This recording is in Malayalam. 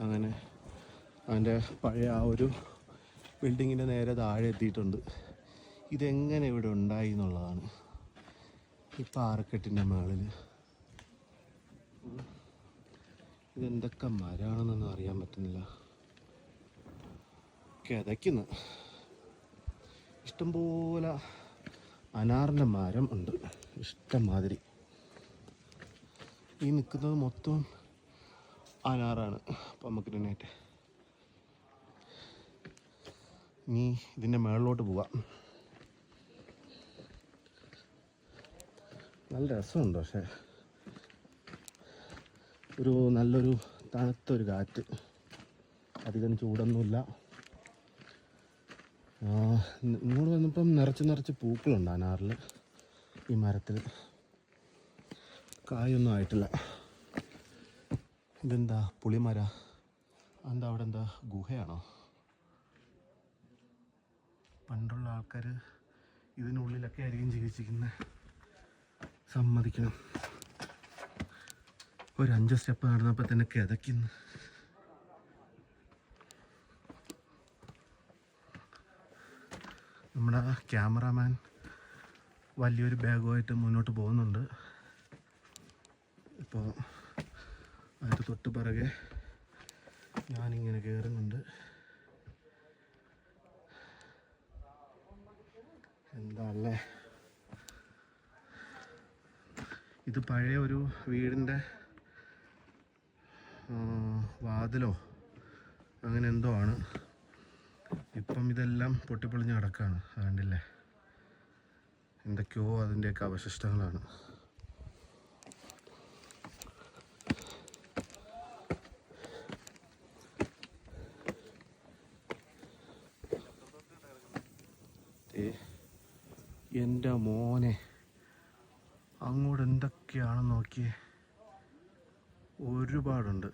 അങ്ങനെ അതിൻ്റെ പഴയ ആ ഒരു ബിൽഡിങ്ങിൻ്റെ നേരെ താഴെ എത്തിയിട്ടുണ്ട്. ഇതെങ്ങനെ ഇവിടെ ഉണ്ടായി എന്നുള്ളതാണ് ഈ പാറക്കെട്ടിൻ്റെ മുകളിൽ. ഇതെന്തൊക്കെ മരമാണെന്നൊന്നും അറിയാൻ പറ്റുന്നില്ല. കിതയ്ക്കുന്നു. ഇഷ്ടംപോലെ അനാറിൻ്റെ മരം ഉണ്ട്, ഇഷ്ടം മാതിരി. ഈ നിൽക്കുന്നത് മൊത്തം അനാറാണ്. അപ്പം നമുക്ക് ഇതിനായിട്ട് ഇനി ഇതിൻ്റെ മുകളിലോട്ട് പോവാം. നല്ല രസമുണ്ട്, പക്ഷേ ഒരു നല്ലൊരു തണുത്തൊരു കാറ്റ്, അധികം ചൂടൊന്നുമില്ല. ഇങ്ങോട്ട് വന്നപ്പം നിറച്ച് പൂക്കളുണ്ട് അനാറിൽ. ഈ മരത്തിൽ കായൊന്നും ആയിട്ടില്ല. ഇതെന്താ പുളിമര? എന്താ അവിടെ എന്താ ഗുഹയാണോ? പണ്ടുള്ള ആൾക്കാർ ഇതിനുള്ളിലൊക്കെ ആയിരിക്കും ജീവിച്ചിരിക്കുന്നത്, സമ്മതിക്കണം. ഒരു 5 സ്റ്റെപ്പ് നടന്നപ്പോൾ തന്നെ കിതയ്ക്കുന്നു. നമ്മുടെ ക്യാമറാമാൻ വലിയൊരു ബാഗുമായിട്ട് മുന്നോട്ട് പോകുന്നുണ്ട്. ഇപ്പോൾ അതിൻ്റെ തൊട്ട് പിറകെ ഞാനിങ്ങനെ കയറുന്നുണ്ട്. എന്താ അല്ലേ, ഇത് പഴയ ഒരു വീടിൻ്റെ വാതിലോ അങ്ങനെ എന്തോ ആണ്. ഇപ്പം ഇതെല്ലാം പൊട്ടിപ്പൊളിഞ്ഞ് കിടക്കുകയാണ്. അതുകൊണ്ടില്ലേ, എന്തൊക്കെയോ അതിൻ്റെയൊക്കെ അവശിഷ്ടങ്ങളാണ്. എൻ്റെ മോനെ, അങ്ങോട്ട് എന്തൊക്കെയാണെന്ന് നോക്കിയേ, ഒരുപാടുണ്ട്.